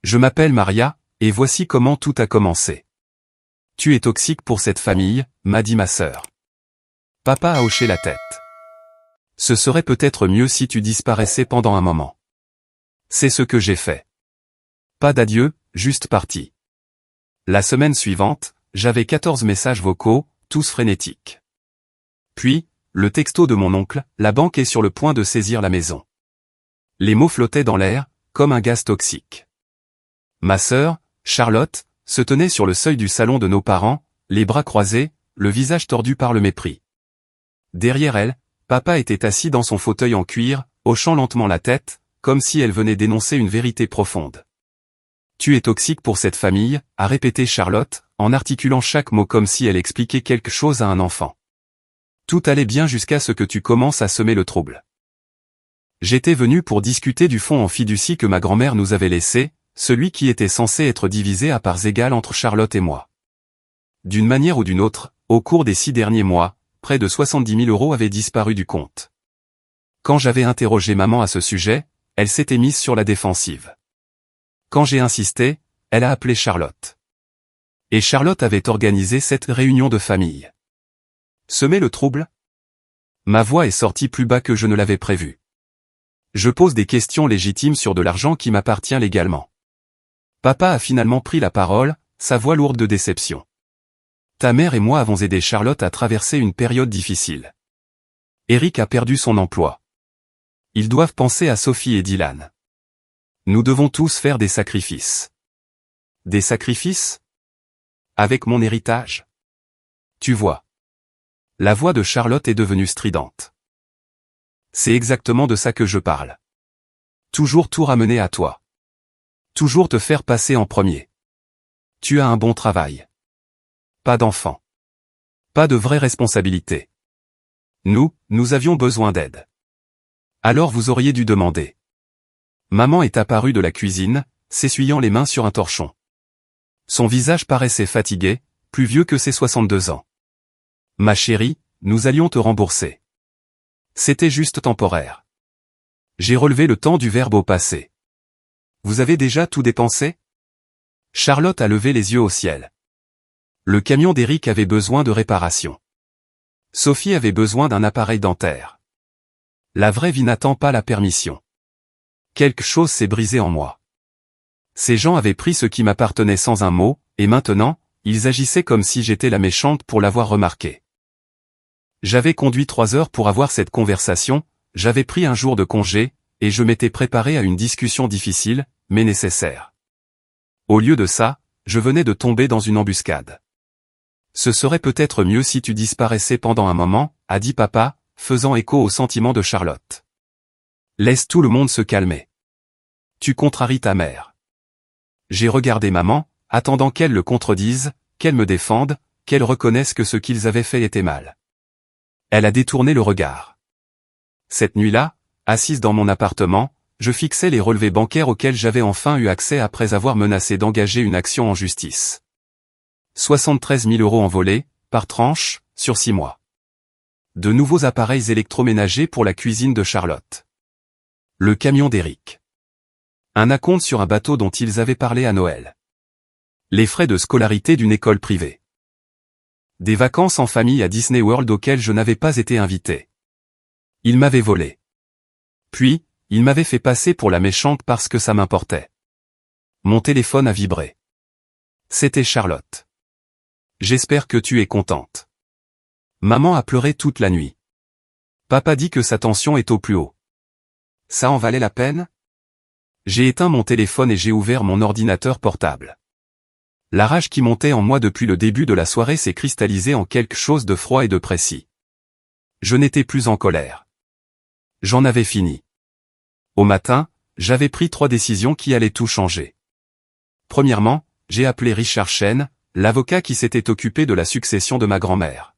Je m'appelle Maria, et voici comment tout a commencé. Tu es toxique pour cette famille, m'a dit ma sœur. Papa a hoché la tête. Ce serait peut-être mieux si tu disparaissais pendant un moment. C'est ce que j'ai fait. Pas d'adieu, juste parti. La semaine suivante, j'avais 14 messages vocaux, tous frénétiques. Puis, le texto de mon oncle, la banque est sur le point de saisir la maison. Les mots flottaient dans l'air, comme un gaz toxique. Ma sœur, Charlotte, se tenait sur le seuil du salon de nos parents, les bras croisés, le visage tordu par le mépris. Derrière elle, papa était assis dans son fauteuil en cuir, hochant lentement la tête, comme si elle venait d'énoncer une vérité profonde. Tu es toxique pour cette famille, a répété Charlotte, en articulant chaque mot comme si elle expliquait quelque chose à un enfant. Tout allait bien jusqu'à ce que tu commences à semer le trouble. J'étais venu pour discuter du fonds en fiducie que ma grand-mère nous avait laissé, celui qui était censé être divisé à parts égales entre Charlotte et moi. D'une manière ou d'une autre, au cours des 6 derniers mois, près de 70 000 € avaient disparu du compte. Quand j'avais interrogé maman à ce sujet, elle s'était mise sur la défensive. Quand j'ai insisté, elle a appelé Charlotte. Et Charlotte avait organisé cette réunion de famille. Semer le trouble? Ma voix est sortie plus bas que je ne l'avais prévu. Je pose des questions légitimes sur de l'argent qui m'appartient légalement. Papa a finalement pris la parole, sa voix lourde de déception. Ta mère et moi avons aidé Charlotte à traverser une période difficile. Eric a perdu son emploi. Ils doivent penser à Sophie et Dylan. Nous devons tous faire des sacrifices. Des sacrifices? Avec mon héritage? Tu vois. La voix de Charlotte est devenue stridente. C'est exactement de ça que je parle. Toujours tout ramener à toi. Toujours te faire passer en premier. Tu as un bon travail. Pas d'enfant. Pas de vraie responsabilité. Nous avions besoin d'aide. Alors vous auriez dû demander. Maman est apparue de la cuisine, s'essuyant les mains sur un torchon. Son visage paraissait fatigué, plus vieux que ses 62 ans. Ma chérie, nous allions te rembourser. C'était juste temporaire. J'ai relevé le temps du verbe au passé. Vous avez déjà tout dépensé? Charlotte a levé les yeux au ciel. Le camion d'Eric avait besoin de réparation. Sophie avait besoin d'un appareil dentaire. La vraie vie n'attend pas la permission. Quelque chose s'est brisé en moi. Ces gens avaient pris ce qui m'appartenait sans un mot, et maintenant, ils agissaient comme si j'étais la méchante pour l'avoir remarqué. J'avais conduit 3 heures pour avoir cette conversation, j'avais pris un jour de congé, et je m'étais préparé à une discussion difficile, mais nécessaire. Au lieu de ça, je venais de tomber dans une embuscade. Ce serait peut-être mieux si tu disparaissais pendant un moment, a dit papa, faisant écho aux sentiments de Charlotte. Laisse tout le monde se calmer. Tu contraries ta mère. J'ai regardé maman, attendant qu'elle le contredise, qu'elle me défende, qu'elle reconnaisse que ce qu'ils avaient fait était mal. Elle a détourné le regard. Cette nuit-là, assise dans mon appartement, je fixais les relevés bancaires auxquels j'avais enfin eu accès après avoir menacé d'engager une action en justice. 73 000 € envolés, par tranche, sur 6 mois. De nouveaux appareils électroménagers pour la cuisine de Charlotte. Le camion d'Eric. Un acompte sur un bateau dont ils avaient parlé à Noël. Les frais de scolarité d'une école privée. Des vacances en famille à Disney World auxquelles je n'avais pas été invité. Ils m'avaient volé. Puis, ils m'avaient fait passer pour la méchante parce que ça m'importait. Mon téléphone a vibré. C'était Charlotte. J'espère que tu es contente. Maman a pleuré toute la nuit. Papa dit que sa tension est au plus haut. Ça en valait la peine? J'ai éteint mon téléphone et j'ai ouvert mon ordinateur portable. La rage qui montait en moi depuis le début de la soirée s'est cristallisée en quelque chose de froid et de précis. Je n'étais plus en colère. J'en avais fini. Au matin, j'avais pris 3 décisions qui allaient tout changer. Premièrement, j'ai appelé Richard Chen, l'avocat qui s'était occupé de la succession de ma grand-mère.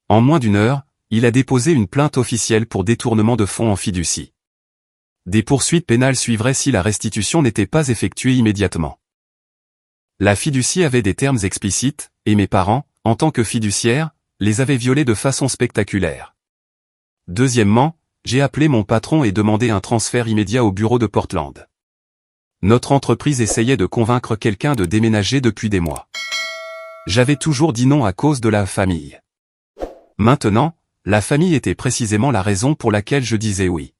En moins d'1 heure, il a déposé une plainte officielle pour détournement de fonds en fiducie. Des poursuites pénales suivraient si la restitution n'était pas effectuée immédiatement. La fiducie avait des termes explicites, et mes parents, en tant que fiduciaires, les avaient violés de façon spectaculaire. Deuxièmement, j'ai appelé mon patron et demandé un transfert immédiat au bureau de Portland. Notre entreprise essayait de convaincre quelqu'un de déménager depuis des mois. J'avais toujours dit non à cause de la famille. Maintenant, la famille était précisément la raison pour laquelle je disais oui.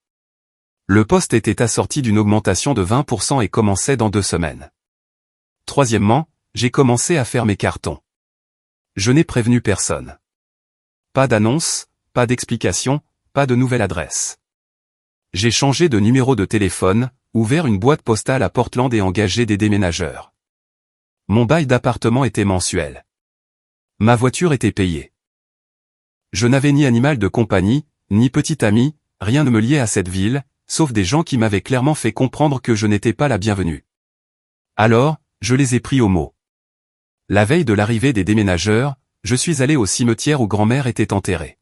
Le poste était assorti d'une augmentation de 20% et commençait dans 2 semaines. Troisièmement, j'ai commencé à faire mes cartons. Je n'ai prévenu personne. Pas d'annonce, pas d'explication, pas de nouvelle adresse. J'ai changé de numéro de téléphone, ouvert une boîte postale à Portland et engagé des déménageurs. Mon bail d'appartement était mensuel. Ma voiture était payée. Je n'avais ni animal de compagnie, ni petit ami, rien ne me liait à cette ville, sauf des gens qui m'avaient clairement fait comprendre que je n'étais pas la bienvenue. Alors, je les ai pris au mot. La veille de l'arrivée des déménageurs, je suis allé au cimetière où grand-mère était enterrée.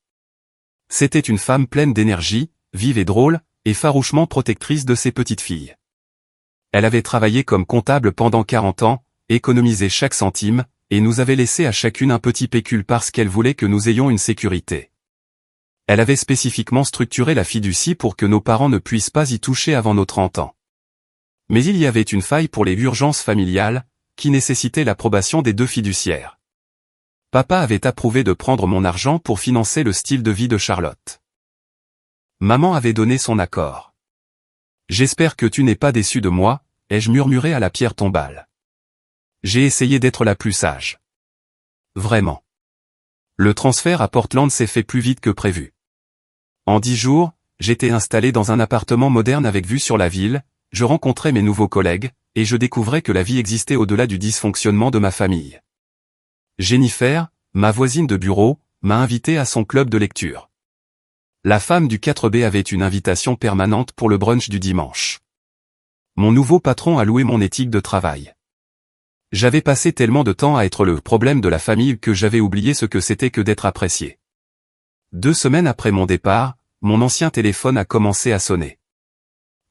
C'était une femme pleine d'énergie, vive et drôle, et farouchement protectrice de ses petites filles. Elle avait travaillé comme comptable pendant 40 ans, économisé chaque centime, et nous avait laissé à chacune un petit pécule parce qu'elle voulait que nous ayons une sécurité. Elle avait spécifiquement structuré la fiducie pour que nos parents ne puissent pas y toucher avant nos 30 ans. Mais il y avait une faille pour les urgences familiales, qui nécessitait l'approbation des 2 fiduciaires. Papa avait approuvé de prendre mon argent pour financer le style de vie de Charlotte. Maman avait donné son accord. J'espère que tu n'es pas déçu de moi, ai-je murmuré à la pierre tombale. J'ai essayé d'être la plus sage. Vraiment. Le transfert à Portland s'est fait plus vite que prévu. En 10 jours, j'étais installé dans un appartement moderne avec vue sur la ville, je rencontrais mes nouveaux collègues, et je découvrais que la vie existait au-delà du dysfonctionnement de ma famille. Jennifer, ma voisine de bureau, m'a invité à son club de lecture. La femme du 4B avait une invitation permanente pour le brunch du dimanche. Mon nouveau patron a loué mon éthique de travail. J'avais passé tellement de temps à être le problème de la famille que j'avais oublié ce que c'était que d'être apprécié. 2 semaines après mon départ, mon ancien téléphone a commencé à sonner.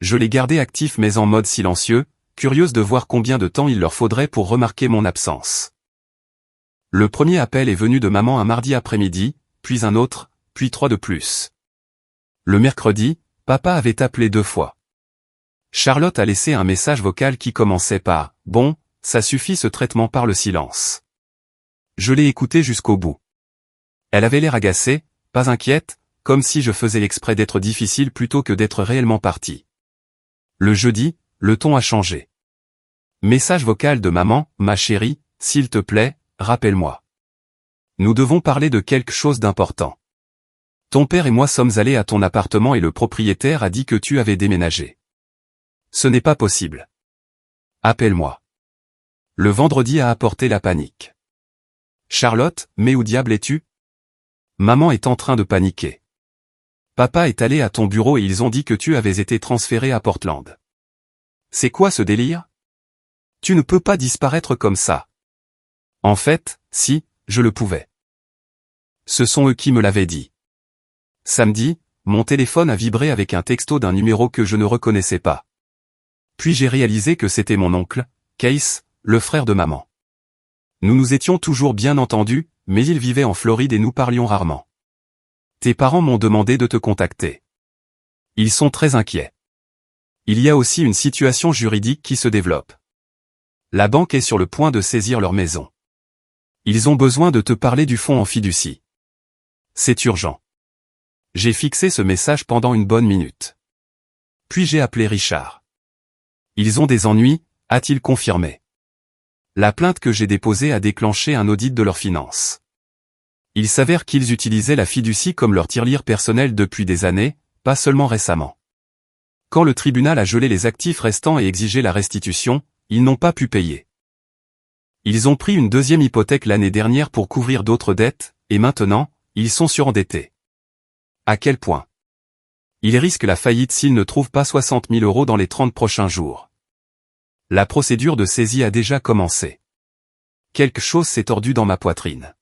Je l'ai gardé actif mais en mode silencieux, curieuse de voir combien de temps il leur faudrait pour remarquer mon absence. Le premier appel est venu de maman un mardi après-midi, puis un autre, puis 3 de plus. Le mercredi, papa avait appelé 2 fois. Charlotte a laissé un message vocal qui commençait par « Bon, ça suffit ce traitement par le silence ». Je l'ai écouté jusqu'au bout. Elle avait l'air agacée, pas inquiète, comme si je faisais exprès d'être difficile plutôt que d'être réellement partie. Le jeudi, le ton a changé. Message vocal de maman, ma chérie, s'il te plaît, rappelle-moi. Nous devons parler de quelque chose d'important. Ton père et moi sommes allés à ton appartement et le propriétaire a dit que tu avais déménagé. Ce n'est pas possible. Appelle-moi. Le vendredi a apporté la panique. Charlotte, mais où diable es-tu? Maman est en train de paniquer. Papa est allé à ton bureau et ils ont dit que tu avais été transféré à Portland. C'est quoi ce délire? Tu ne peux pas disparaître comme ça. En fait, si, je le pouvais. Ce sont eux qui me l'avaient dit. Samedi, mon téléphone a vibré avec un texto d'un numéro que je ne reconnaissais pas. Puis j'ai réalisé que c'était mon oncle, Case, le frère de maman. Nous nous étions toujours bien entendus, mais il vivait en Floride et nous parlions rarement. Tes parents m'ont demandé de te contacter. Ils sont très inquiets. Il y a aussi une situation juridique qui se développe. La banque est sur le point de saisir leur maison. Ils ont besoin de te parler du fonds en fiducie. C'est urgent. J'ai fixé ce message pendant une bonne minute. Puis j'ai appelé Richard. Ils ont des ennuis, a-t-il confirmé. La plainte que j'ai déposée a déclenché un audit de leurs finances. Il s'avère qu'ils utilisaient la fiducie comme leur tirelire personnel depuis des années, pas seulement récemment. Quand le tribunal a gelé les actifs restants et exigé la restitution, ils n'ont pas pu payer. Ils ont pris une deuxième hypothèque l'année dernière pour couvrir d'autres dettes, et maintenant, ils sont surendettés. À quel point? Ils risquent la faillite s'ils ne trouvent pas 60 000 € dans les 30 prochains jours. La procédure de saisie a déjà commencé. Quelque chose s'est tordu dans ma poitrine.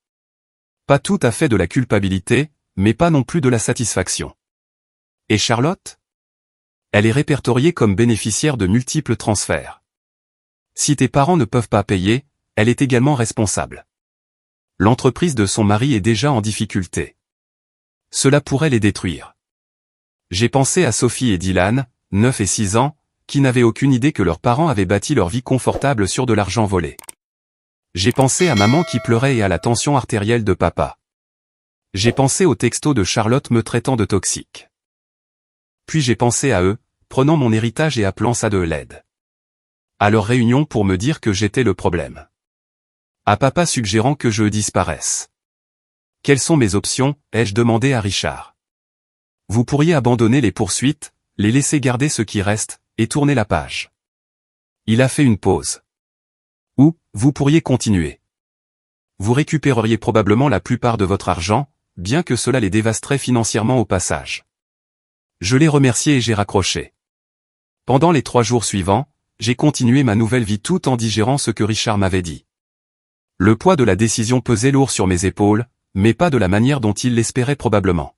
Pas tout à fait de la culpabilité, mais pas non plus de la satisfaction. Et Charlotte? Elle est répertoriée comme bénéficiaire de multiples transferts. Si tes parents ne peuvent pas payer, elle est également responsable. L'entreprise de son mari est déjà en difficulté. Cela pourrait les détruire. J'ai pensé à Sophie et Dylan, 9 et 6 ans, qui n'avaient aucune idée que leurs parents avaient bâti leur vie confortable sur de l'argent volé. J'ai pensé à maman qui pleurait et à la tension artérielle de papa. J'ai pensé aux textos de Charlotte me traitant de toxique. Puis j'ai pensé à eux, prenant mon héritage et appelant ça de l'aide. À leur réunion pour me dire que j'étais le problème. À papa suggérant que je disparaisse. Quelles sont mes options, ai-je demandé à Richard. Vous pourriez abandonner les poursuites, les laisser garder ce qui reste, et tourner la page. Il a fait une pause. Ou, vous pourriez continuer. Vous récupéreriez probablement la plupart de votre argent, bien que cela les dévasterait financièrement au passage. Je l'ai remercié et j'ai raccroché. Pendant les 3 jours suivants, j'ai continué ma nouvelle vie tout en digérant ce que Richard m'avait dit. Le poids de la décision pesait lourd sur mes épaules, mais pas de la manière dont il l'espérait probablement.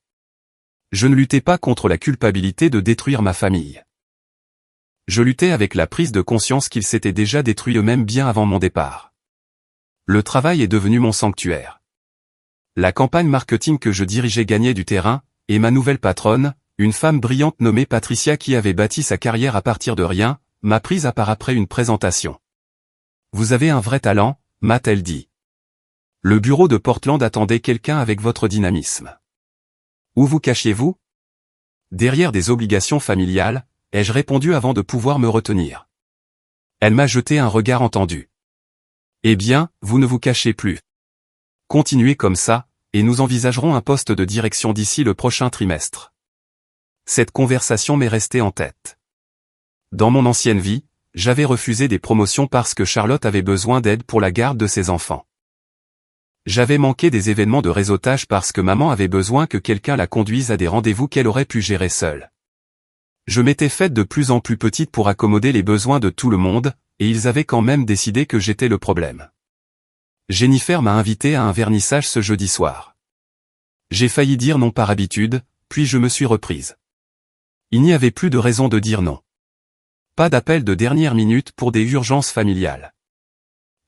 Je ne luttais pas contre la culpabilité de détruire ma famille. Je luttais avec la prise de conscience qu'ils s'étaient déjà détruits eux-mêmes bien avant mon départ. Le travail est devenu mon sanctuaire. La campagne marketing que je dirigeais gagnait du terrain, et ma nouvelle patronne, une femme brillante nommée Patricia qui avait bâti sa carrière à partir de rien, m'a prise à part après une présentation. Vous avez un vrai talent, m'a-t-elle dit. Le bureau de Portland attendait quelqu'un avec votre dynamisme. Où vous cachiez-vous? Derrière des obligations familiales, ai-je répondu avant de pouvoir me retenir. Elle m'a jeté un regard entendu. Eh bien, vous ne vous cachez plus. Continuez comme ça, et nous envisagerons un poste de direction d'ici le prochain trimestre. Cette conversation m'est restée en tête. Dans mon ancienne vie, j'avais refusé des promotions parce que Charlotte avait besoin d'aide pour la garde de ses enfants. J'avais manqué des événements de réseautage parce que maman avait besoin que quelqu'un la conduise à des rendez-vous qu'elle aurait pu gérer seule. Je m'étais faite de plus en plus petite pour accommoder les besoins de tout le monde, et ils avaient quand même décidé que j'étais le problème. Jennifer m'a invité à un vernissage ce jeudi soir. J'ai failli dire non par habitude, puis je me suis reprise. Il n'y avait plus de raison de dire non. Pas d'appel de dernière minute pour des urgences familiales.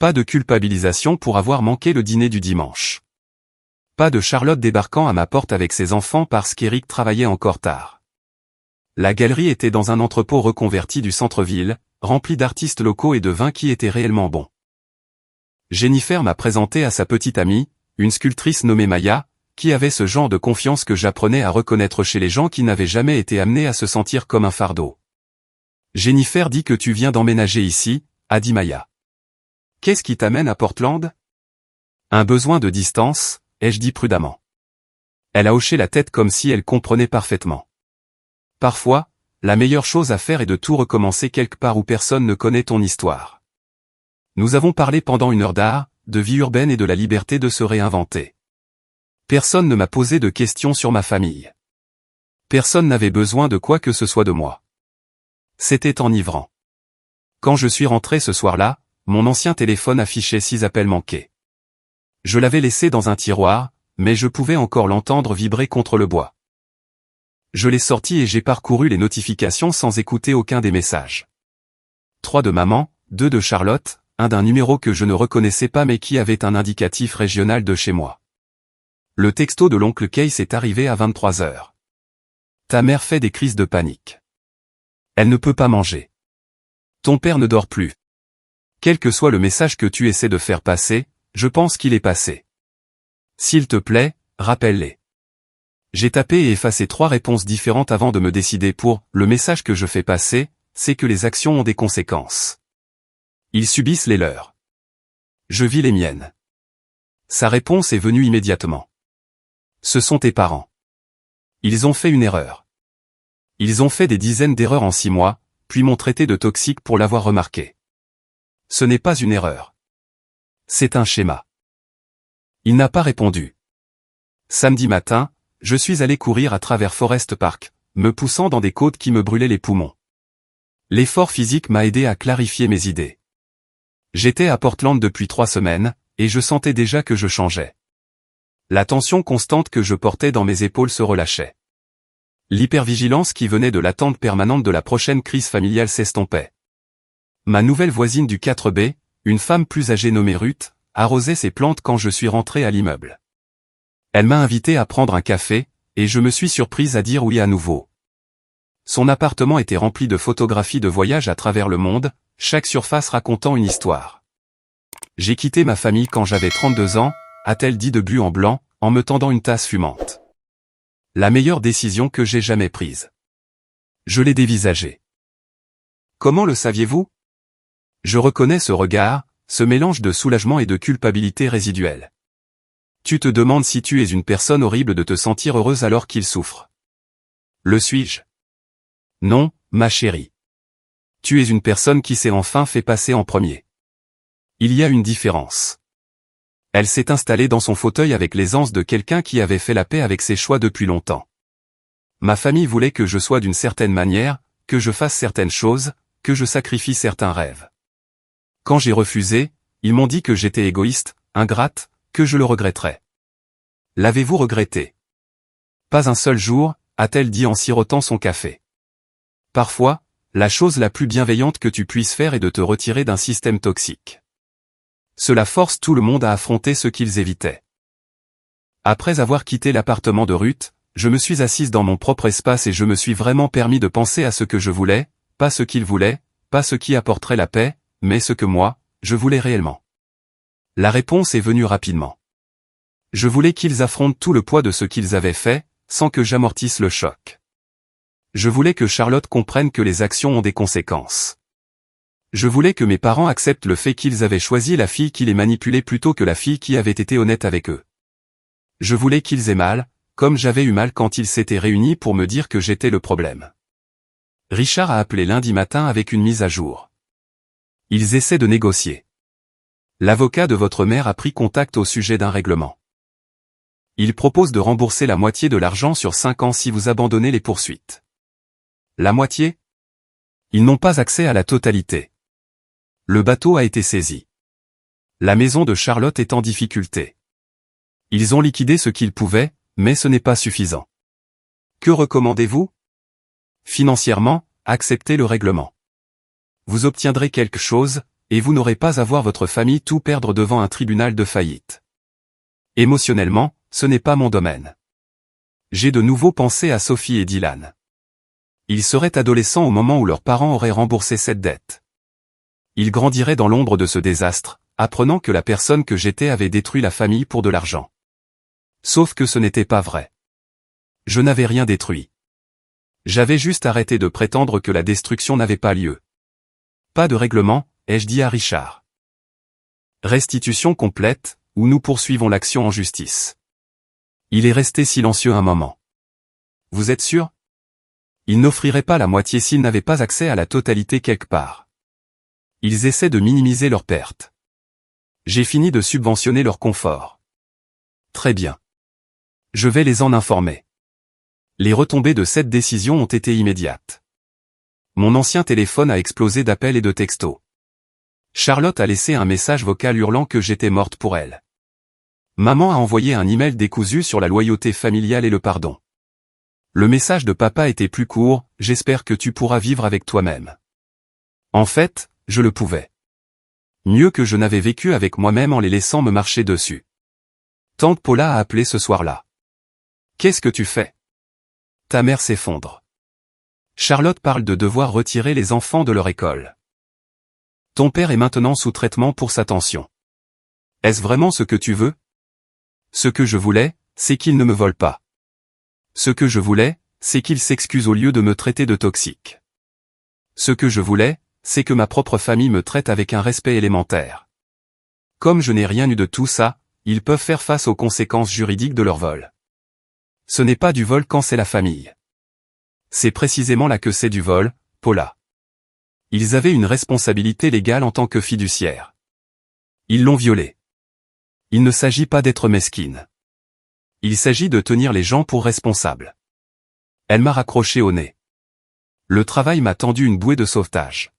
Pas de culpabilisation pour avoir manqué le dîner du dimanche. Pas de Charlotte débarquant à ma porte avec ses enfants parce qu'Eric travaillait encore tard. La galerie était dans un entrepôt reconverti du centre-ville, rempli d'artistes locaux et de vins qui étaient réellement bons. Jennifer m'a présenté à sa petite amie, une sculptrice nommée Maya, qui avait ce genre de confiance que j'apprenais à reconnaître chez les gens qui n'avaient jamais été amenés à se sentir comme un fardeau. Jennifer dit que tu viens d'emménager ici, a dit Maya. Qu'est-ce qui t'amène à Portland? Un besoin de distance, ai-je dit prudemment. Elle a hoché la tête comme si elle comprenait parfaitement. Parfois, la meilleure chose à faire est de tout recommencer quelque part où personne ne connaît ton histoire. Nous avons parlé pendant 1 heure d'art, de vie urbaine et de la liberté de se réinventer. Personne ne m'a posé de questions sur ma famille. Personne n'avait besoin de quoi que ce soit de moi. C'était enivrant. Quand je suis rentré ce soir-là, mon ancien téléphone affichait 6 appels manqués. Je l'avais laissé dans un tiroir, mais je pouvais encore l'entendre vibrer contre le bois. Je l'ai sorti et j'ai parcouru les notifications sans écouter aucun des messages. 3 de maman, 2 de Charlotte, un d'un numéro que je ne reconnaissais pas mais qui avait un indicatif régional de chez moi. Le texto de l'oncle Case est arrivé à 23 heures. Ta mère fait des crises de panique. Elle ne peut pas manger. Ton père ne dort plus. Quel que soit le message que tu essaies de faire passer, je pense qu'il est passé. S'il te plaît, rappelle-les. J'ai tapé et effacé 3 réponses différentes avant de me décider pour « le message que je fais passer, c'est que les actions ont des conséquences. Ils subissent les leurs. Je vis les miennes. » Sa réponse est venue immédiatement. Ce sont tes parents. Ils ont fait une erreur. Ils ont fait des dizaines d'erreurs en 6 mois, puis m'ont traité de toxique pour l'avoir remarqué. Ce n'est pas une erreur. C'est un schéma. Il n'a pas répondu. Samedi matin, je suis allé courir à travers Forest Park, me poussant dans des côtes qui me brûlaient les poumons. L'effort physique m'a aidé à clarifier mes idées. J'étais à Portland depuis 3 semaines, et je sentais déjà que je changeais. La tension constante que je portais dans mes épaules se relâchait. L'hypervigilance qui venait de l'attente permanente de la prochaine crise familiale s'estompait. Ma nouvelle voisine du 4B, une femme plus âgée nommée Ruth, arrosait ses plantes quand je suis rentré à l'immeuble. Elle m'a invité à prendre un café, et je me suis surprise à dire oui à nouveau. Son appartement était rempli de photographies de voyages à travers le monde, chaque surface racontant une histoire. J'ai quitté ma famille quand j'avais 32 ans, a-t-elle dit de but en blanc, en me tendant une tasse fumante. La meilleure décision que j'ai jamais prise. Je l'ai dévisagée. Comment le saviez-vous? Je reconnais ce regard, ce mélange de soulagement et de culpabilité résiduelle. Tu te demandes si tu es une personne horrible de te sentir heureuse alors qu'il souffre. Le suis-je? Non, ma chérie. Tu es une personne qui s'est enfin fait passer en premier. Il y a une différence. Elle s'est installée dans son fauteuil avec l'aisance de quelqu'un qui avait fait la paix avec ses choix depuis longtemps. Ma famille voulait que je sois d'une certaine manière, que je fasse certaines choses, que je sacrifie certains rêves. Quand j'ai refusé, ils m'ont dit que j'étais égoïste, ingrate, que je le regretterais. L'avez-vous regretté? Pas un seul jour, a-t-elle dit en sirotant son café. Parfois, la chose la plus bienveillante que tu puisses faire est de te retirer d'un système toxique. Cela force tout le monde à affronter ce qu'ils évitaient. Après avoir quitté l'appartement de Ruth, je me suis assise dans mon propre espace et je me suis vraiment permis de penser à ce que je voulais, pas ce qu'il voulait, pas ce qui apporterait la paix, mais ce que moi, je voulais réellement. La réponse est venue rapidement. Je voulais qu'ils affrontent tout le poids de ce qu'ils avaient fait, sans que j'amortisse le choc. Je voulais que Charlotte comprenne que les actions ont des conséquences. Je voulais que mes parents acceptent le fait qu'ils avaient choisi la fille qui les manipulait plutôt que la fille qui avait été honnête avec eux. Je voulais qu'ils aient mal, comme j'avais eu mal quand ils s'étaient réunis pour me dire que j'étais le problème. Richard a appelé lundi matin avec une mise à jour. Ils essaient de négocier. L'avocat de votre mère a pris contact au sujet d'un règlement. Il propose de rembourser la moitié de l'argent sur 5 ans si vous abandonnez les poursuites. La moitié? Ils n'ont pas accès à la totalité. Le bateau a été saisi. La maison de Charlotte est en difficulté. Ils ont liquidé ce qu'ils pouvaient, mais ce n'est pas suffisant. Que recommandez-vous? Financièrement, acceptez le règlement. Vous obtiendrez quelque chose, et vous n'aurez pas à voir votre famille tout perdre devant un tribunal de faillite. Émotionnellement, ce n'est pas mon domaine. J'ai de nouveau pensé à Sophie et Dylan. Ils seraient adolescents au moment où leurs parents auraient remboursé cette dette. Ils grandiraient dans l'ombre de ce désastre, apprenant que la personne que j'étais avait détruit la famille pour de l'argent. Sauf que ce n'était pas vrai. Je n'avais rien détruit. J'avais juste arrêté de prétendre que la destruction n'avait pas lieu. Pas de règlement, ai-je dit à Richard. Restitution complète, ou nous poursuivons l'action en justice. Il est resté silencieux un moment. Vous êtes sûr? Ils n'offriraient pas la moitié s'ils n'avaient pas accès à la totalité quelque part. Ils essaient de minimiser leurs pertes. J'ai fini de subventionner leur confort. Très bien. Je vais les en informer. Les retombées de cette décision ont été immédiates. Mon ancien téléphone a explosé d'appels et de textos. Charlotte a laissé un message vocal hurlant que j'étais morte pour elle. Maman a envoyé un email décousu sur la loyauté familiale et le pardon. Le message de papa était plus court, j'espère que tu pourras vivre avec toi-même. En fait, je le pouvais. Mieux que je n'avais vécu avec moi-même en les laissant me marcher dessus. Tante Paula a appelé ce soir-là. Qu'est-ce que tu fais? Ta mère s'effondre. Charlotte parle de devoir retirer les enfants de leur école. Ton père est maintenant sous traitement pour sa tension. Est-ce vraiment ce que tu veux? Ce que je voulais, c'est qu'il ne me vole pas. Ce que je voulais, c'est qu'il s'excuse au lieu de me traiter de toxique. Ce que je voulais, c'est que ma propre famille me traite avec un respect élémentaire. Comme je n'ai rien eu de tout ça, ils peuvent faire face aux conséquences juridiques de leur vol. Ce n'est pas du vol quand c'est la famille. C'est précisément là que c'est du vol, Paula. Ils avaient une responsabilité légale en tant que fiduciaires. Ils l'ont violée. Il ne s'agit pas d'être mesquine. Il s'agit de tenir les gens pour responsables. Elle m'a raccroché au nez. Le travail m'a tendu une bouée de sauvetage.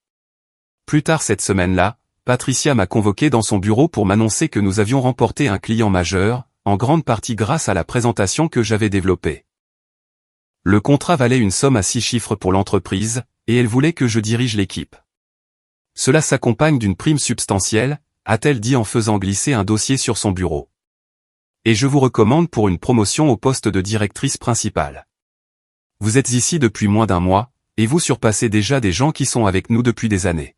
Plus tard cette semaine-là, Patricia m'a convoqué dans son bureau pour m'annoncer que nous avions remporté un client majeur, en grande partie grâce à la présentation que j'avais développée. Le contrat valait une somme à 6 chiffres pour l'entreprise, et elle voulait que je dirige l'équipe. Cela s'accompagne d'une prime substantielle, a-t-elle dit en faisant glisser un dossier sur son bureau. Et je vous recommande pour une promotion au poste de directrice principale. Vous êtes ici depuis moins d'1 mois, et vous surpassez déjà des gens qui sont avec nous depuis des années.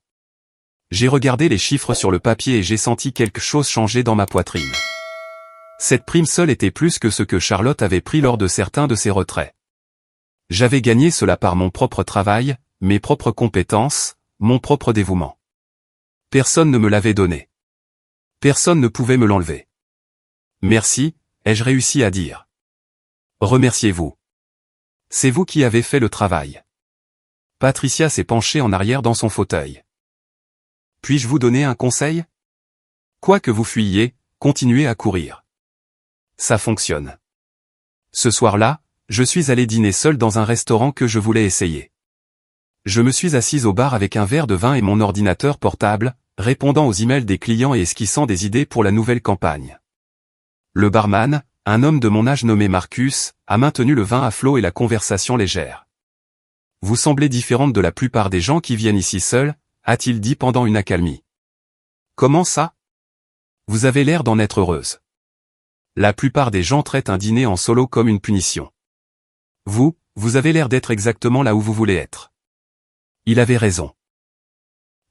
J'ai regardé les chiffres sur le papier et j'ai senti quelque chose changer dans ma poitrine. Cette prime seule était plus que ce que Charlotte avait pris lors de certains de ses retraits. J'avais gagné cela par mon propre travail, mes propres compétences, mon propre dévouement. Personne ne me l'avait donné. Personne ne pouvait me l'enlever. Merci, ai-je réussi à dire. Remerciez-vous. C'est vous qui avez fait le travail. Patricia s'est penchée en arrière dans son fauteuil. Puis-je vous donner un conseil? Quoi que vous fuyiez, continuez à courir. Ça fonctionne. Ce soir-là, je suis allé dîner seul dans un restaurant que je voulais essayer. Je me suis assise au bar avec un verre de vin et mon ordinateur portable, répondant aux emails des clients et esquissant des idées pour la nouvelle campagne. Le barman, un homme de mon âge nommé Marcus, a maintenu le vin à flot et la conversation légère. Vous semblez différente de la plupart des gens qui viennent ici seuls, a-t-il dit pendant une accalmie. Comment ça? Vous avez l'air d'en être heureuse. La plupart des gens traitent un dîner en solo comme une punition. Vous avez l'air d'être exactement là où vous voulez être. Il avait raison.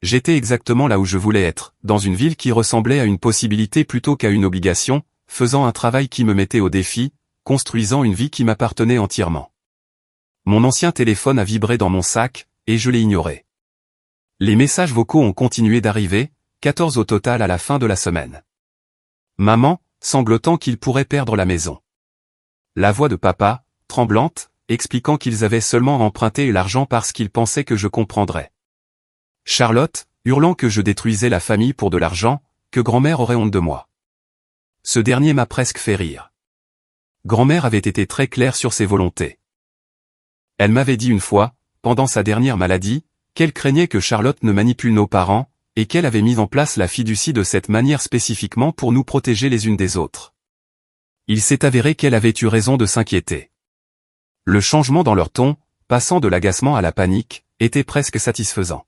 J'étais exactement là où je voulais être, dans une ville qui ressemblait à une possibilité plutôt qu'à une obligation, faisant un travail qui me mettait au défi, construisant une vie qui m'appartenait entièrement. Mon ancien téléphone a vibré dans mon sac, et je l'ai ignoré. Les messages vocaux ont continué d'arriver, 14 au total à la fin de la semaine. Maman, sanglotant qu'il pourrait perdre la maison. La voix de papa, tremblante, expliquant qu'ils avaient seulement emprunté l'argent parce qu'ils pensaient que je comprendrais. Charlotte, hurlant que je détruisais la famille pour de l'argent, que grand-mère aurait honte de moi. Ce dernier m'a presque fait rire. Grand-mère avait été très claire sur ses volontés. Elle m'avait dit une fois, pendant sa dernière maladie, qu'elle craignait que Charlotte ne manipule nos parents, et qu'elle avait mis en place la fiducie de cette manière spécifiquement pour nous protéger les unes des autres. Il s'est avéré qu'elle avait eu raison de s'inquiéter. Le changement dans leur ton, passant de l'agacement à la panique, était presque satisfaisant.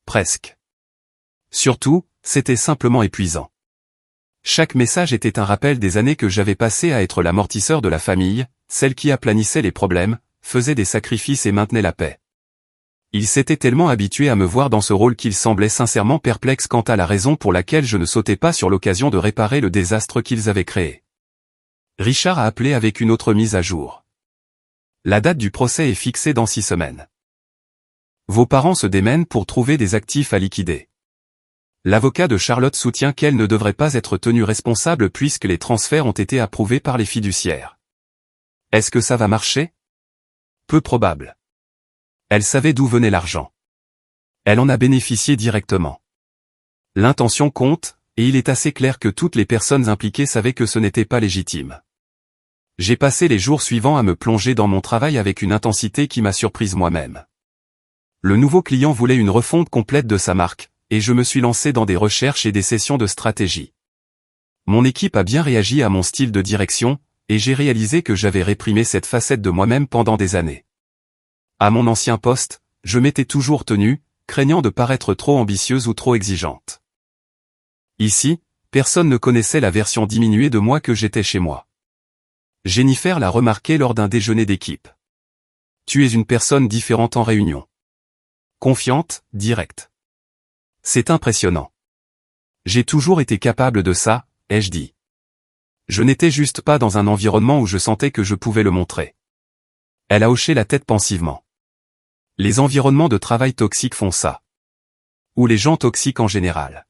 Presque. Surtout, c'était simplement épuisant. Chaque message était un rappel des années que j'avais passées à être l'amortisseur de la famille, celle qui aplanissait les problèmes, faisait des sacrifices et maintenait la paix. Ils s'étaient tellement habitués à me voir dans ce rôle qu'ils semblaient sincèrement perplexes quant à la raison pour laquelle je ne sautais pas sur l'occasion de réparer le désastre qu'ils avaient créé. Richard a appelé avec une autre mise à jour. La date du procès est fixée dans 6 semaines. Vos parents se démènent pour trouver des actifs à liquider. L'avocat de Charlotte soutient qu'elle ne devrait pas être tenue responsable puisque les transferts ont été approuvés par les fiduciaires. Est-ce que ça va marcher? Peu probable. Elle savait d'où venait l'argent. Elle en a bénéficié directement. L'intention compte, et il est assez clair que toutes les personnes impliquées savaient que ce n'était pas légitime. J'ai passé les jours suivants à me plonger dans mon travail avec une intensité qui m'a surprise moi-même. Le nouveau client voulait une refonte complète de sa marque, et je me suis lancé dans des recherches et des sessions de stratégie. Mon équipe a bien réagi à mon style de direction, et j'ai réalisé que j'avais réprimé cette facette de moi-même pendant des années. À mon ancien poste, je m'étais toujours tenu, craignant de paraître trop ambitieuse ou trop exigeante. Ici, personne ne connaissait la version diminuée de moi que j'étais chez moi. Jennifer l'a remarqué lors d'un déjeuner d'équipe. Tu es une personne différente en réunion. Confiante, directe. C'est impressionnant. J'ai toujours été capable de ça, ai-je dit. Je n'étais juste pas dans un environnement où je sentais que je pouvais le montrer. Elle a hoché la tête pensivement. Les environnements de travail toxiques font ça. Ou les gens toxiques en général.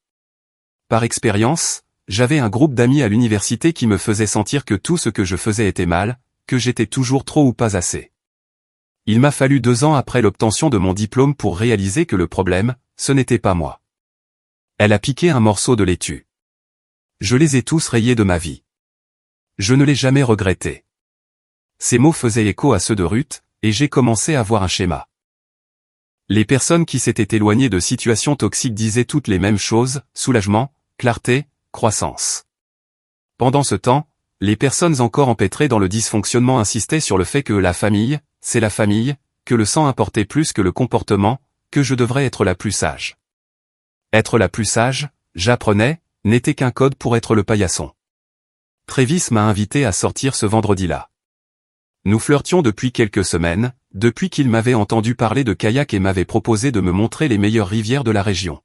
Par expérience, j'avais un groupe d'amis à l'université qui me faisait sentir que tout ce que je faisais était mal, que j'étais toujours trop ou pas assez. Il m'a fallu 2 ans après l'obtention de mon diplôme pour réaliser que le problème, ce n'était pas moi. Elle a piqué un morceau de laitue. Je les ai tous rayés de ma vie. Je ne l'ai jamais regretté. Ces mots faisaient écho à ceux de Ruth, et j'ai commencé à voir un schéma. Les personnes qui s'étaient éloignées de situations toxiques disaient toutes les mêmes choses, soulagement, clarté, croissance. Pendant ce temps, les personnes encore empêtrées dans le dysfonctionnement insistaient sur le fait que la famille, c'est la famille, que le sang importait plus que le comportement, que je devrais être la plus sage. Être la plus sage, j'apprenais, n'était qu'un code pour être le paillasson. Travis m'a invité à sortir ce vendredi-là. Nous flirtions depuis quelques semaines, depuis qu'il m'avait entendu parler de kayak et m'avait proposé de me montrer les meilleures rivières de la région.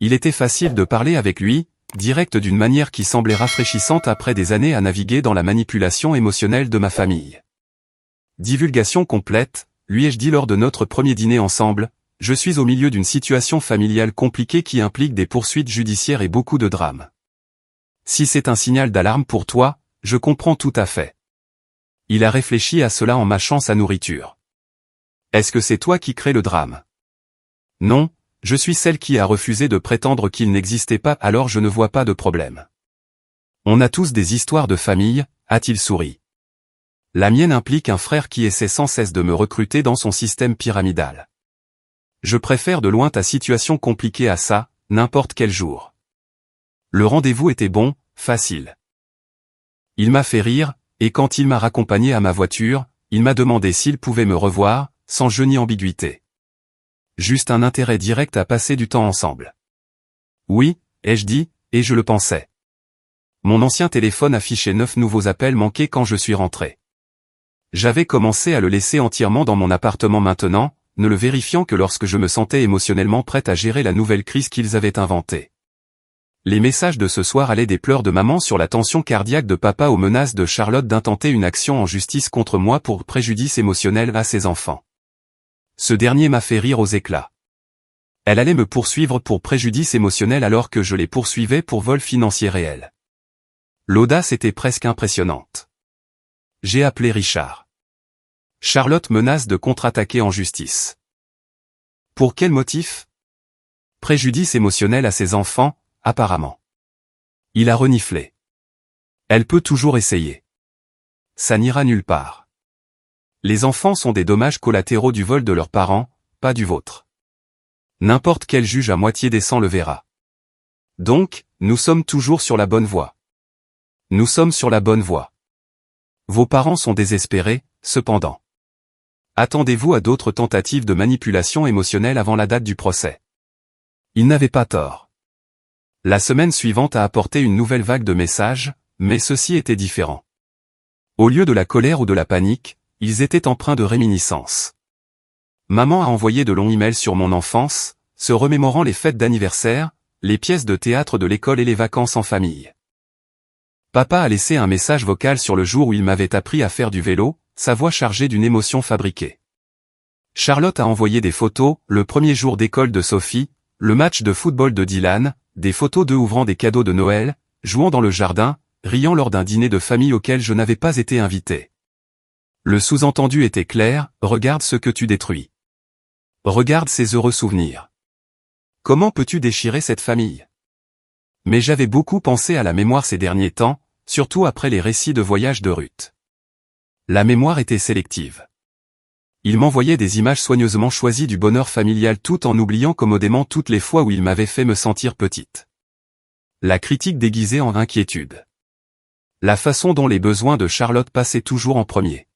Il était facile de parler avec lui, direct d'une manière qui semblait rafraîchissante après des années à naviguer dans la manipulation émotionnelle de ma famille. Divulgation complète, lui ai-je dit lors de notre premier dîner ensemble, je suis au milieu d'une situation familiale compliquée qui implique des poursuites judiciaires et beaucoup de drames. Si c'est un signal d'alarme pour toi, je comprends tout à fait. Il a réfléchi à cela en mâchant sa nourriture. Est-ce que c'est toi qui crée le drame? Non, je suis celle qui a refusé de prétendre qu'il n'existait pas, alors je ne vois pas de problème. On a tous des histoires de famille, a-t-il souri. La mienne implique un frère qui essaie sans cesse de me recruter dans son système pyramidal. Je préfère de loin ta situation compliquée à ça, n'importe quel jour. Le rendez-vous était bon, facile. Il m'a fait rire, et quand il m'a raccompagné à ma voiture, il m'a demandé s'il pouvait me revoir, sans jeu ni ambiguïté. Juste un intérêt direct à passer du temps ensemble. Oui, ai-je dit, et je le pensais. Mon ancien téléphone affichait 9 nouveaux appels manqués quand je suis rentré. J'avais commencé à le laisser entièrement dans mon appartement maintenant, ne le vérifiant que lorsque je me sentais émotionnellement prête à gérer la nouvelle crise qu'ils avaient inventée. Les messages de ce soir allaient des pleurs de maman sur la tension cardiaque de papa aux menaces de Charlotte d'intenter une action en justice contre moi pour préjudice émotionnel à ses enfants. Ce dernier m'a fait rire aux éclats. Elle allait me poursuivre pour préjudice émotionnel alors que je les poursuivais pour vol financier réel. L'audace était presque impressionnante. J'ai appelé Richard. Charlotte menace de contre-attaquer en justice. Pour quel motif? Préjudice émotionnel à ses enfants, apparemment. Il a reniflé. Elle peut toujours essayer. Ça n'ira nulle part. Les enfants sont des dommages collatéraux du vol de leurs parents, pas du vôtre. N'importe quel juge à moitié décent le verra. Donc, nous sommes toujours sur la bonne voie. Nous sommes sur la bonne voie. Vos parents sont désespérés, cependant. Attendez-vous à d'autres tentatives de manipulation émotionnelle avant la date du procès. Ils n'avaient pas tort. La semaine suivante a apporté une nouvelle vague de messages, mais ceci était différent. Au lieu de la colère ou de la panique, ils étaient empreints de réminiscence. Maman a envoyé de longs emails sur mon enfance, se remémorant les fêtes d'anniversaire, les pièces de théâtre de l'école et les vacances en famille. Papa a laissé un message vocal sur le jour où il m'avait appris à faire du vélo, sa voix chargée d'une émotion fabriquée. Charlotte a envoyé des photos, le premier jour d'école de Sophie, le match de football de Dylan, des photos d'eux ouvrant des cadeaux de Noël, jouant dans le jardin, riant lors d'un dîner de famille auquel je n'avais pas été invité. Le sous-entendu était clair, regarde ce que tu détruis. Regarde ces heureux souvenirs. Comment peux-tu déchirer cette famille? Mais j'avais beaucoup pensé à la mémoire ces derniers temps, surtout après les récits de voyage de Ruth. La mémoire était sélective. Il m'envoyait des images soigneusement choisies du bonheur familial tout en oubliant commodément toutes les fois où il m'avait fait me sentir petite. La critique déguisée en inquiétude. La façon dont les besoins de Charlotte passaient toujours en premier.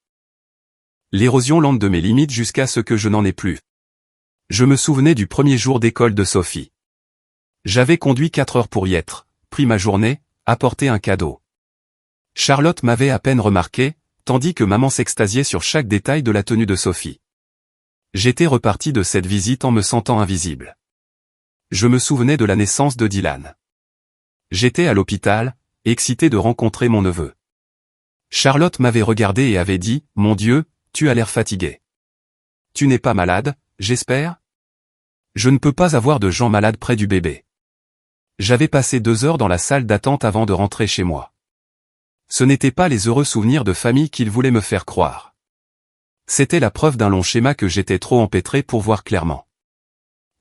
L'érosion lente de mes limites jusqu'à ce que je n'en ai plus. Je me souvenais du premier jour d'école de Sophie. J'avais conduit 4 heures pour y être, pris ma journée, apporté un cadeau. Charlotte m'avait à peine remarqué, tandis que maman s'extasiait sur chaque détail de la tenue de Sophie. J'étais reparti de cette visite en me sentant invisible. Je me souvenais de la naissance de Dylan. J'étais à l'hôpital, excité de rencontrer mon neveu. Charlotte m'avait regardé et avait dit, « Mon Dieu, tu as l'air fatigué. Tu n'es pas malade, j'espère ? Je ne peux pas avoir de gens malades près du bébé. » J'avais passé 2 heures dans la salle d'attente avant de rentrer chez moi. Ce n'étaient pas les heureux souvenirs de famille qu'il voulait me faire croire. C'était la preuve d'un long schéma que j'étais trop empêtré pour voir clairement.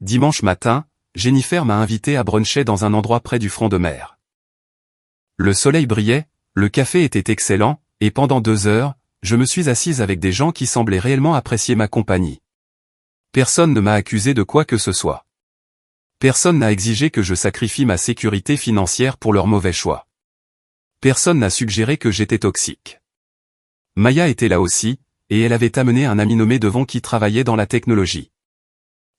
Dimanche matin, Jennifer m'a invité à bruncher dans un endroit près du front de mer. Le soleil brillait, le café était excellent, et pendant 2 heures, je me suis assise avec des gens qui semblaient réellement apprécier ma compagnie. Personne ne m'a accusé de quoi que ce soit. Personne n'a exigé que je sacrifie ma sécurité financière pour leur mauvais choix. Personne n'a suggéré que j'étais toxique. Maya était là aussi, et elle avait amené un ami nommé Devon qui travaillait dans la technologie.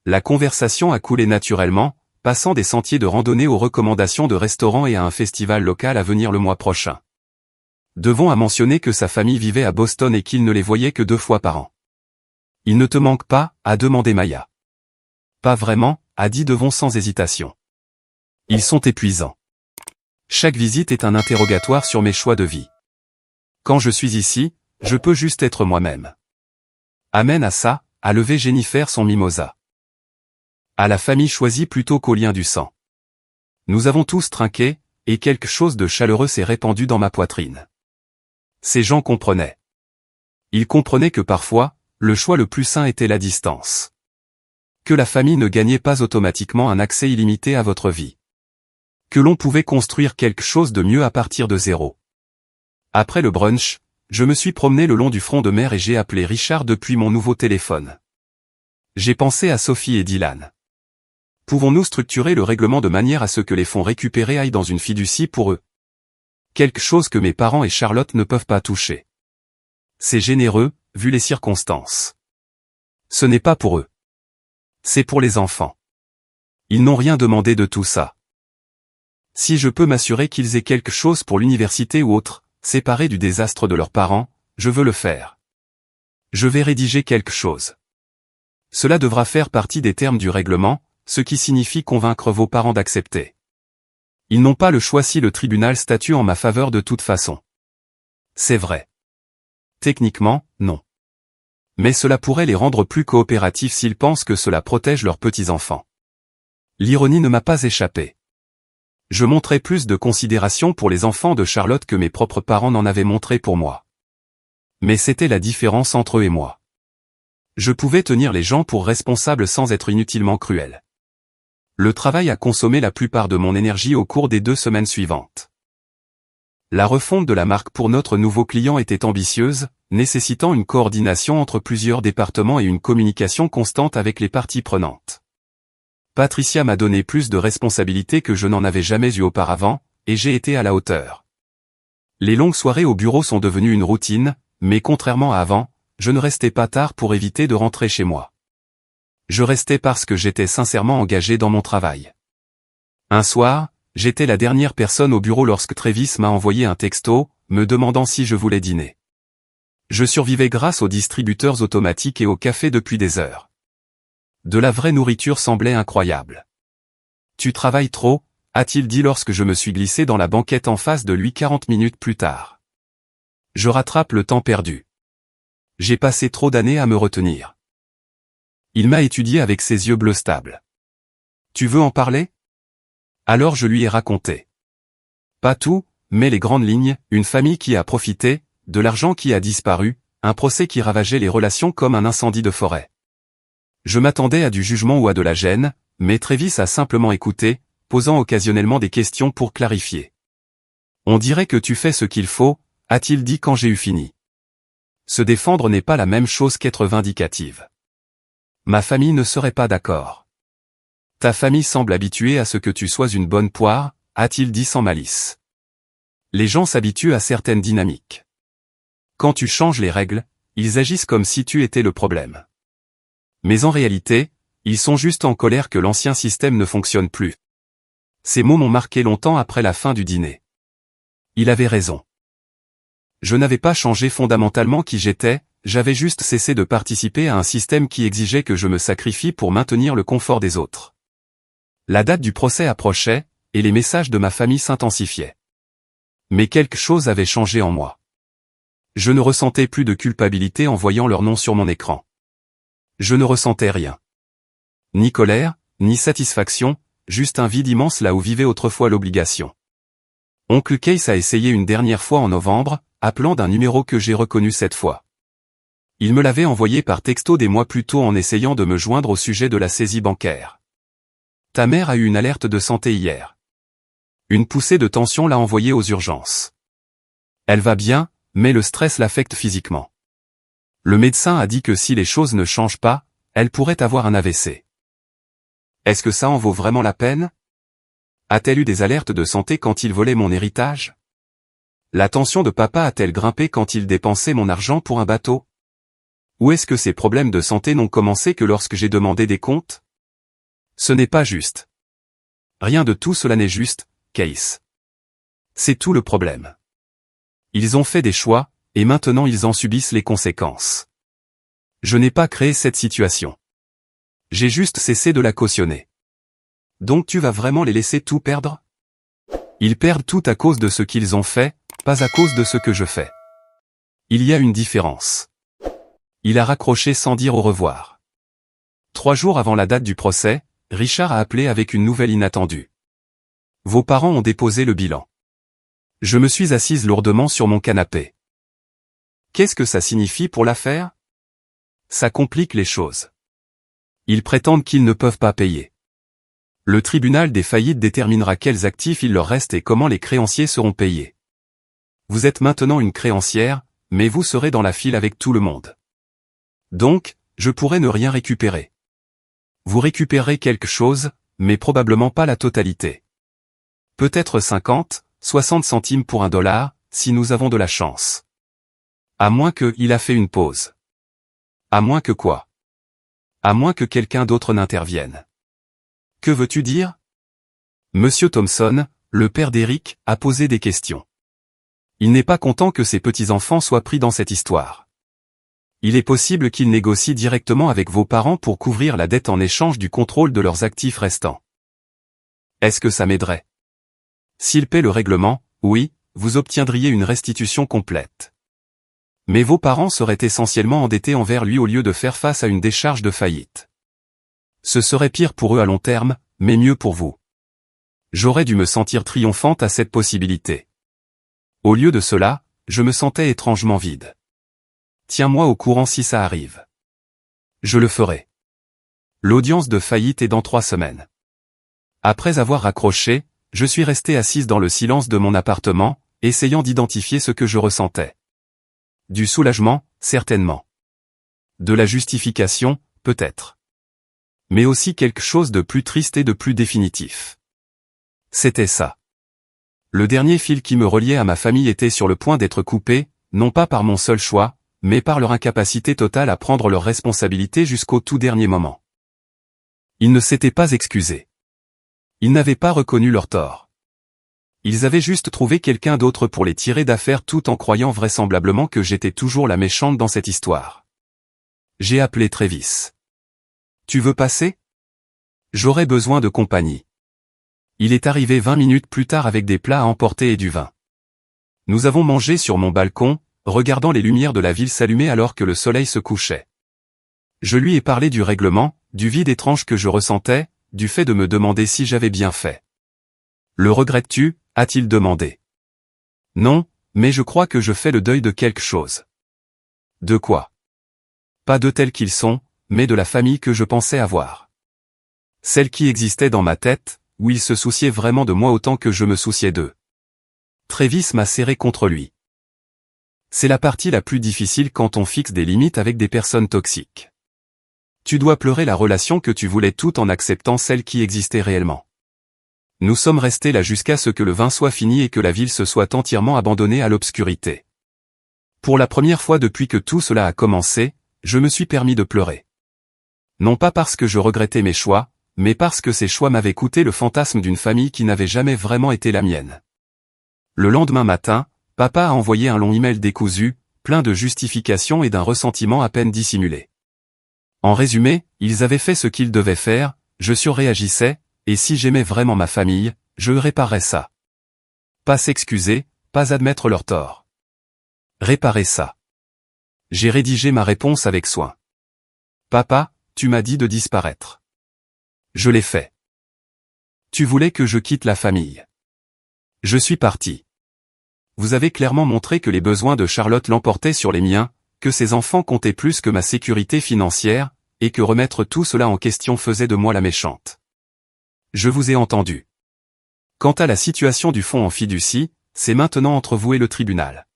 La conversation a coulé naturellement, passant des sentiers de randonnée aux recommandations de restaurants et à un festival local à venir le mois prochain. Devon a mentionné que sa famille vivait à Boston et qu'il ne les voyait que 2 fois par an. Il ne te manque pas, a demandé Maya. Pas vraiment, a dit Devon sans hésitation. Ils sont épuisants. Chaque visite est un interrogatoire sur mes choix de vie. Quand je suis ici, je peux juste être moi-même. Amen à ça, a levé Jennifer son mimosa. À la famille choisie plutôt qu'au lien du sang. Nous avons tous trinqué, et quelque chose de chaleureux s'est répandu dans ma poitrine. Ces gens comprenaient. Ils comprenaient que parfois, le choix le plus sain était la distance. Que la famille ne gagnait pas automatiquement un accès illimité à votre vie. Que l'on pouvait construire quelque chose de mieux à partir de zéro. Après le brunch, je me suis promené le long du front de mer et j'ai appelé Richard depuis mon nouveau téléphone. J'ai pensé à Sophie et Dylan. Pouvons-nous structurer le règlement de manière à ce que les fonds récupérés aillent dans une fiducie pour eux? Quelque chose que mes parents et Charlotte ne peuvent pas toucher. C'est généreux, vu les circonstances. Ce n'est pas pour eux. C'est pour les enfants. Ils n'ont rien demandé de tout ça. Si je peux m'assurer qu'ils aient quelque chose pour l'université ou autre, séparés du désastre de leurs parents, je veux le faire. Je vais rédiger quelque chose. Cela devra faire partie des termes du règlement, ce qui signifie convaincre vos parents d'accepter. Ils n'ont pas le choix si le tribunal statue en ma faveur de toute façon. C'est vrai. Techniquement, non. Mais cela pourrait les rendre plus coopératifs s'ils pensent que cela protège leurs petits-enfants. L'ironie ne m'a pas échappé. Je montrais plus de considération pour les enfants de Charlotte que mes propres parents n'en avaient montré pour moi. Mais c'était la différence entre eux et moi. Je pouvais tenir les gens pour responsables sans être inutilement cruel. Le travail a consommé la plupart de mon énergie au cours des 2 semaines suivantes. La refonte de la marque pour notre nouveau client était ambitieuse, nécessitant une coordination entre plusieurs départements et une communication constante avec les parties prenantes. Patricia m'a donné plus de responsabilités que je n'en avais jamais eu auparavant, et j'ai été à la hauteur. Les longues soirées au bureau sont devenues une routine, mais contrairement à avant, je ne restais pas tard pour éviter de rentrer chez moi. Je restais parce que j'étais sincèrement engagé dans mon travail. Un soir, j'étais la dernière personne au bureau lorsque Travis m'a envoyé un texto, me demandant si je voulais dîner. Je survivais grâce aux distributeurs automatiques et au café depuis des heures. De la vraie nourriture semblait incroyable. Tu travailles trop, a-t-il dit lorsque je me suis glissé dans la banquette en face de lui 40 minutes plus tard. Je rattrape le temps perdu. J'ai passé trop d'années à me retenir. Il m'a étudié avec ses yeux bleus stables. Tu veux en parler? Alors je lui ai raconté. Pas tout, mais les grandes lignes, une famille qui a profité, de l'argent qui a disparu, un procès qui ravageait les relations comme un incendie de forêt. Je m'attendais à du jugement ou à de la gêne, mais Travis a simplement écouté, posant occasionnellement des questions pour clarifier. On dirait que tu fais ce qu'il faut, a-t-il dit quand j'ai eu fini. Se défendre n'est pas la même chose qu'être vindicative. Ma famille ne serait pas d'accord. Ta famille semble habituée à ce que tu sois une bonne poire, a-t-il dit sans malice. Les gens s'habituent à certaines dynamiques. Quand tu changes les règles, ils agissent comme si tu étais le problème. Mais en réalité, ils sont juste en colère que l'ancien système ne fonctionne plus. Ces mots m'ont marqué longtemps après la fin du dîner. Il avait raison. Je n'avais pas changé fondamentalement qui j'étais, j'avais juste cessé de participer à un système qui exigeait que je me sacrifie pour maintenir le confort des autres. La date du procès approchait, et les messages de ma famille s'intensifiaient. Mais quelque chose avait changé en moi. Je ne ressentais plus de culpabilité en voyant leur nom sur mon écran. Je ne ressentais rien. Ni colère, ni satisfaction, juste un vide immense là où vivait autrefois l'obligation. Oncle Case a essayé une dernière fois en novembre, appelant d'un numéro que j'ai reconnu cette fois. Il me l'avait envoyé par texto des mois plus tôt en essayant de me joindre au sujet de la saisie bancaire. Ta mère a eu une alerte de santé hier. Une poussée de tension l'a envoyée aux urgences. Elle va bien, mais le stress l'affecte physiquement. Le médecin a dit que si les choses ne changent pas, elle pourrait avoir un AVC. Est-ce que ça en vaut vraiment la peine? A-t-elle eu des alertes de santé quand il volait mon héritage? La tension de papa a-t-elle grimpé quand il dépensait mon argent pour un bateau? Ou est-ce que ces problèmes de santé n'ont commencé que lorsque j'ai demandé des comptes? Ce n'est pas juste. Rien de tout cela n'est juste, Case. C'est tout le problème. Ils ont fait des choix, et maintenant ils en subissent les conséquences. Je n'ai pas créé cette situation. J'ai juste cessé de la cautionner. Donc tu vas vraiment les laisser tout perdre? Ils perdent tout à cause de ce qu'ils ont fait, pas à cause de ce que je fais. Il y a une différence. Il a raccroché sans dire au revoir. 3 jours avant la date du procès, Richard a appelé avec une nouvelle inattendue. Vos parents ont déposé le bilan. Je me suis assise lourdement sur mon canapé. Qu'est-ce que ça signifie pour l'affaire? Ça complique les choses. Ils prétendent qu'ils ne peuvent pas payer. Le tribunal des faillites déterminera quels actifs il leur reste et comment les créanciers seront payés. Vous êtes maintenant une créancière, mais vous serez dans la file avec tout le monde. Donc, je pourrais ne rien récupérer. Vous récupérerez quelque chose, mais probablement pas la totalité. Peut-être 50, 60 centimes pour $1, si nous avons de la chance. À moins que, il a fait une pause. À moins que quoi? À moins que quelqu'un d'autre n'intervienne. Que veux-tu dire? Monsieur Thompson, le père d'Eric, a posé des questions. Il n'est pas content que ses petits-enfants soient pris dans cette histoire. Il est possible qu'il négocie directement avec vos parents pour couvrir la dette en échange du contrôle de leurs actifs restants. Est-ce que ça m'aiderait? S'il paie le règlement, oui, vous obtiendriez une restitution complète. Mais vos parents seraient essentiellement endettés envers lui au lieu de faire face à une décharge de faillite. Ce serait pire pour eux à long terme, mais mieux pour vous. J'aurais dû me sentir triomphante à cette possibilité. Au lieu de cela, je me sentais étrangement vide. Tiens-moi au courant si ça arrive. Je le ferai. L'audience de faillite est dans 3 semaines. Après avoir raccroché, je suis restée assise dans le silence de mon appartement, essayant d'identifier ce que je ressentais. Du soulagement, certainement. De la justification, peut-être. Mais aussi quelque chose de plus triste et de plus définitif. C'était ça. Le dernier fil qui me reliait à ma famille était sur le point d'être coupé, non pas par mon seul choix, mais par leur incapacité totale à prendre leurs responsabilités jusqu'au tout dernier moment. Ils ne s'étaient pas excusés. Ils n'avaient pas reconnu leur tort. Ils avaient juste trouvé quelqu'un d'autre pour les tirer d'affaire tout en croyant vraisemblablement que j'étais toujours la méchante dans cette histoire. J'ai appelé Travis. Tu veux passer? J'aurais besoin de compagnie. Il est arrivé 20 minutes plus tard avec des plats à emporter et du vin. Nous avons mangé sur mon balcon, regardant les lumières de la ville s'allumer alors que le soleil se couchait. Je lui ai parlé du règlement, du vide étrange que je ressentais, du fait de me demander si j'avais bien fait. Le regrettes-tu? A-t-il demandé. Non, mais je crois que je fais le deuil de quelque chose. De quoi? Pas de tels qu'ils sont, mais de la famille que je pensais avoir. Celle qui existait dans ma tête, où ils se souciaient vraiment de moi autant que je me souciais d'eux. Travis m'a serré contre lui. C'est la partie la plus difficile quand on fixe des limites avec des personnes toxiques. Tu dois pleurer la relation que tu voulais tout en acceptant celle qui existait réellement. Nous sommes restés là jusqu'à ce que le vin soit fini et que la ville se soit entièrement abandonnée à l'obscurité. Pour la première fois depuis que tout cela a commencé, je me suis permis de pleurer. Non pas parce que je regrettais mes choix, mais parce que ces choix m'avaient coûté le fantasme d'une famille qui n'avait jamais vraiment été la mienne. Le lendemain matin, papa a envoyé un long email décousu, plein de justifications et d'un ressentiment à peine dissimulé. En résumé, ils avaient fait ce qu'ils devaient faire, je surréagissais, et si j'aimais vraiment ma famille, je réparerais ça. Pas s'excuser, pas admettre leur tort. Réparer ça. J'ai rédigé ma réponse avec soin. Papa, tu m'as dit de disparaître. Je l'ai fait. Tu voulais que je quitte la famille. Je suis parti. Vous avez clairement montré que les besoins de Charlotte l'emportaient sur les miens, que ses enfants comptaient plus que ma sécurité financière, et que remettre tout cela en question faisait de moi la méchante. Je vous ai entendu. Quant à la situation du fonds en fiducie, c'est maintenant entre vous et le tribunal.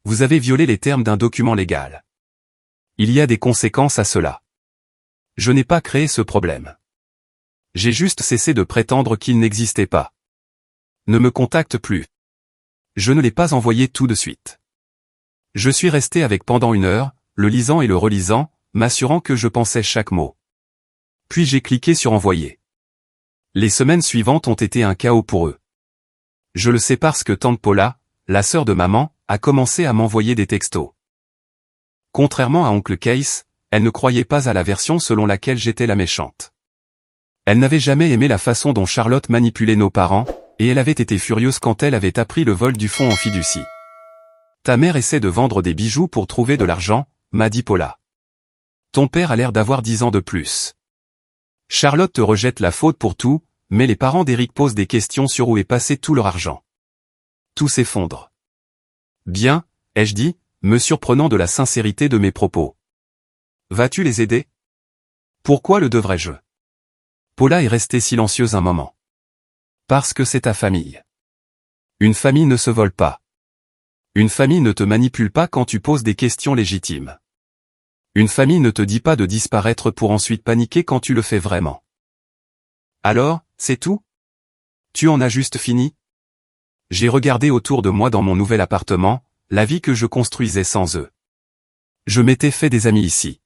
Vous avez violé les termes d'un document légal. Il y a des conséquences à cela. Je n'ai pas créé ce problème. J'ai juste cessé de prétendre qu'il n'existait pas. Ne me contacte plus. Je ne l'ai pas envoyé tout de suite. Je suis resté avec pendant 1 heure, le lisant et le relisant, m'assurant que je pensais chaque mot. Puis j'ai cliqué sur envoyer. Les semaines suivantes ont été un chaos pour eux. Je le sais parce que tante Paula, la sœur de maman, a commencé à m'envoyer des textos. Contrairement à oncle Case, elle ne croyait pas à la version selon laquelle j'étais la méchante. Elle n'avait jamais aimé la façon dont Charlotte manipulait nos parents, et elle avait été furieuse quand elle avait appris le vol du fonds en fiducie. Ta mère essaie de vendre des bijoux pour trouver de l'argent, m'a dit Paula. Ton père a l'air d'avoir 10 ans de plus. Charlotte te rejette la faute pour tout, mais les parents d'Eric posent des questions sur où est passé tout leur argent. Tout s'effondre. Bien, ai-je dit, me surprenant de la sincérité de mes propos. Vas-tu les aider? Pourquoi le devrais-je? Paula est restée silencieuse un moment. Parce que c'est ta famille. Une famille ne se vole pas. Une famille ne te manipule pas quand tu poses des questions légitimes. Une famille ne te dit pas de disparaître pour ensuite paniquer quand tu le fais vraiment. Alors, c'est tout? Tu en as juste fini? J'ai regardé autour de moi dans mon nouvel appartement, la vie que je construisais sans eux. Je m'étais fait des amis ici.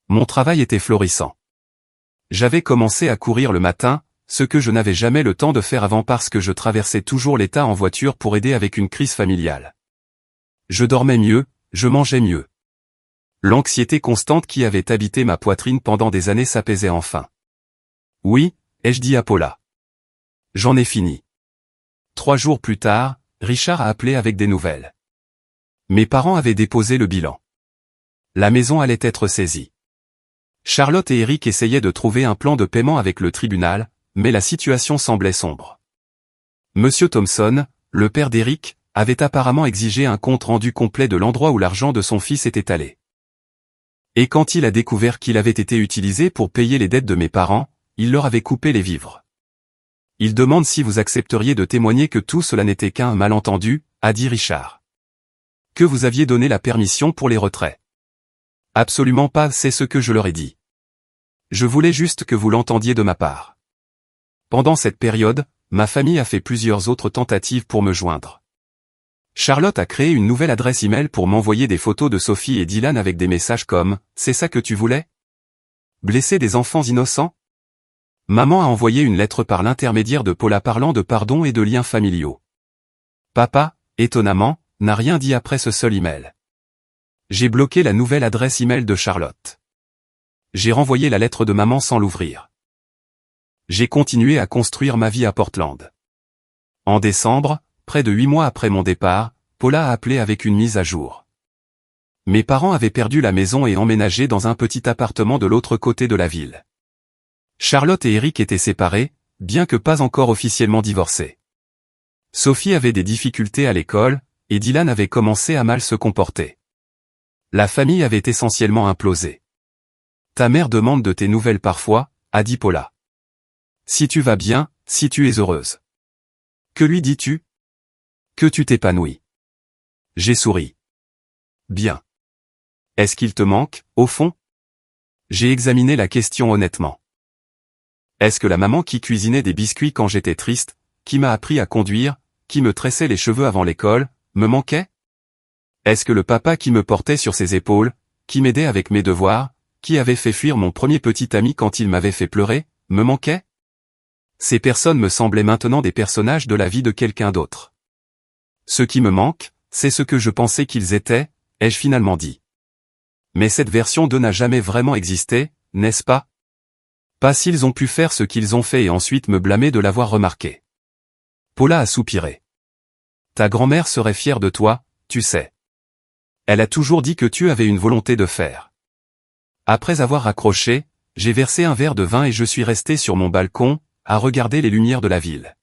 Mon travail était florissant. J'avais commencé à courir le matin, ce que je n'avais jamais le temps de faire avant parce que je traversais toujours l'État en voiture pour aider avec une crise familiale. Je dormais mieux, je mangeais mieux. L'anxiété constante qui avait habité ma poitrine pendant des années s'apaisait enfin. Oui, ai-je dit à Paula. J'en ai fini. 3 jours plus tard, Richard a appelé avec des nouvelles. Mes parents avaient déposé le bilan. La maison allait être saisie. Charlotte et Eric essayaient de trouver un plan de paiement avec le tribunal, mais la situation semblait sombre. Monsieur Thompson, le père d'Eric, avait apparemment exigé un compte rendu complet de l'endroit où l'argent de son fils était allé. Et quand il a découvert qu'il avait été utilisé pour payer les dettes de mes parents, il leur avait coupé les vivres. Il demande si vous accepteriez de témoigner que tout cela n'était qu'un malentendu, a dit Richard. Que vous aviez donné la permission pour les retraits. Absolument pas, c'est ce que je leur ai dit. Je voulais juste que vous l'entendiez de ma part. Pendant cette période, ma famille a fait plusieurs autres tentatives pour me joindre. Charlotte a créé une nouvelle adresse email pour m'envoyer des photos de Sophie et Dylan avec des messages comme « C'est ça que tu voulais ?» Blesser des enfants innocents? Maman a envoyé une lettre par l'intermédiaire de Paula parlant de pardon et de liens familiaux. Papa, étonnamment, n'a rien dit après ce seul email. J'ai bloqué la nouvelle adresse email de Charlotte. J'ai renvoyé la lettre de maman sans l'ouvrir. J'ai continué à construire ma vie à Portland. En décembre, près de 8 mois après mon départ, Paula a appelé avec une mise à jour. Mes parents avaient perdu la maison et emménagé dans un petit appartement de l'autre côté de la ville. Charlotte et Eric étaient séparés, bien que pas encore officiellement divorcés. Sophie avait des difficultés à l'école, et Dylan avait commencé à mal se comporter. La famille avait essentiellement implosé. Ta mère demande de tes nouvelles parfois, a dit Paula. Si tu vas bien, si tu es heureuse. Que lui dis-tu? Que tu t'épanouis. J'ai souri. Bien. Est-ce qu'il te manque, au fond? J'ai examiné la question honnêtement. Est-ce que la maman qui cuisinait des biscuits quand j'étais triste, qui m'a appris à conduire, qui me tressait les cheveux avant l'école, me manquait? Est-ce que le papa qui me portait sur ses épaules, qui m'aidait avec mes devoirs, qui avait fait fuir mon premier petit ami quand il m'avait fait pleurer, me manquait? Ces personnes me semblaient maintenant des personnages de la vie de quelqu'un d'autre. Ce qui me manque, c'est ce que je pensais qu'ils étaient, ai-je finalement dit. Mais cette version d'eux n'a jamais vraiment existé, n'est-ce pas? Pas s'ils ont pu faire ce qu'ils ont fait et ensuite me blâmer de l'avoir remarqué. Paula a soupiré. Ta grand-mère serait fière de toi, tu sais. Elle a toujours dit que tu avais une volonté de faire. Après avoir raccroché, j'ai versé un verre de vin et je suis resté sur mon balcon, à regarder les lumières de la ville.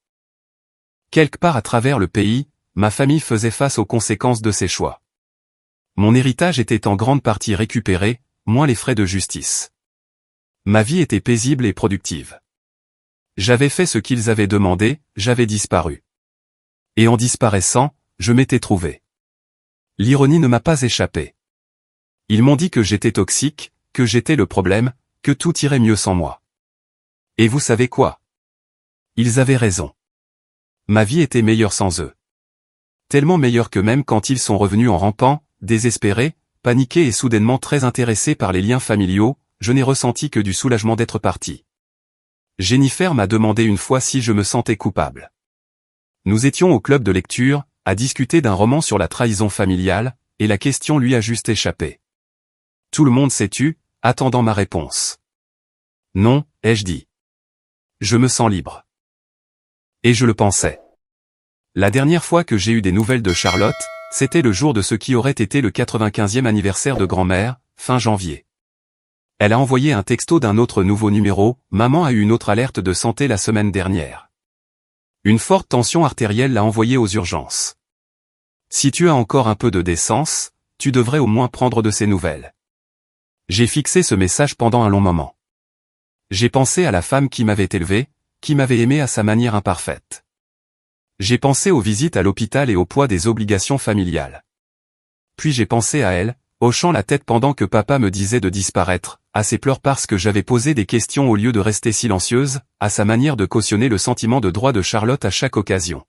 Quelque part à travers le pays, ma famille faisait face aux conséquences de ses choix. Mon héritage était en grande partie récupéré, moins les frais de justice. Ma vie était paisible et productive. J'avais fait ce qu'ils avaient demandé, j'avais disparu. Et en disparaissant, je m'étais trouvé. L'ironie ne m'a pas échappé. Ils m'ont dit que j'étais toxique, que j'étais le problème, que tout irait mieux sans moi. Et vous savez quoi? Ils avaient raison. Ma vie était meilleure sans eux. Tellement meilleure que même quand ils sont revenus en rampant, désespérés, paniqués et soudainement très intéressés par les liens familiaux, je n'ai ressenti que du soulagement d'être parti. Jennifer m'a demandé une fois si je me sentais coupable. Nous étions au club de lecture, à discuter d'un roman sur la trahison familiale, et la question lui a juste échappé. Tout le monde s'est tu, attendant ma réponse. Non, ai-je dit. Je me sens libre. Et je le pensais. La dernière fois que j'ai eu des nouvelles de Charlotte, c'était le jour de ce qui aurait été le 95e anniversaire de grand-mère, fin janvier. Elle a envoyé un texto d'un autre nouveau numéro, maman a eu une autre alerte de santé la semaine dernière. Une forte tension artérielle l'a envoyée aux urgences. Si tu as encore un peu de décence, tu devrais au moins prendre de ses nouvelles. J'ai fixé ce message pendant un long moment. J'ai pensé à la femme qui m'avait élevé, qui m'avait aimé à sa manière imparfaite. J'ai pensé aux visites à l'hôpital et au poids des obligations familiales. Puis j'ai pensé à elle, hochant la tête pendant que papa me disait de disparaître, à ses pleurs parce que j'avais posé des questions au lieu de rester silencieuse, à sa manière de cautionner le sentiment de droit de Charlotte à chaque occasion.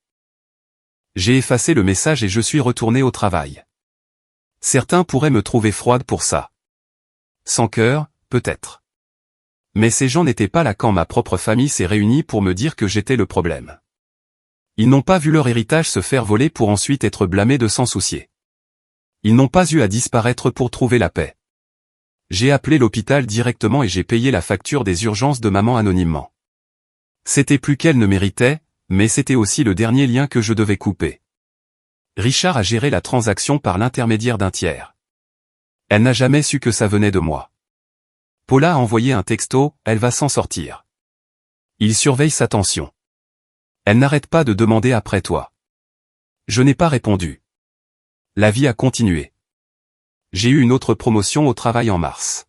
J'ai effacé le message et je suis retourné au travail. Certains pourraient me trouver froide pour ça. Sans cœur, peut-être. Mais ces gens n'étaient pas là quand ma propre famille s'est réunie pour me dire que j'étais le problème. Ils n'ont pas vu leur héritage se faire voler pour ensuite être blâmés de s'en soucier. Ils n'ont pas eu à disparaître pour trouver la paix. J'ai appelé l'hôpital directement et j'ai payé la facture des urgences de maman anonymement. C'était plus qu'elle ne méritait, mais c'était aussi le dernier lien que je devais couper. Richard a géré la transaction par l'intermédiaire d'un tiers. Elle n'a jamais su que ça venait de moi. Paula a envoyé un texto, elle va s'en sortir. Il surveille sa tension. Elle n'arrête pas de demander après toi. Je n'ai pas répondu. La vie a continué. J'ai eu une autre promotion au travail en mars.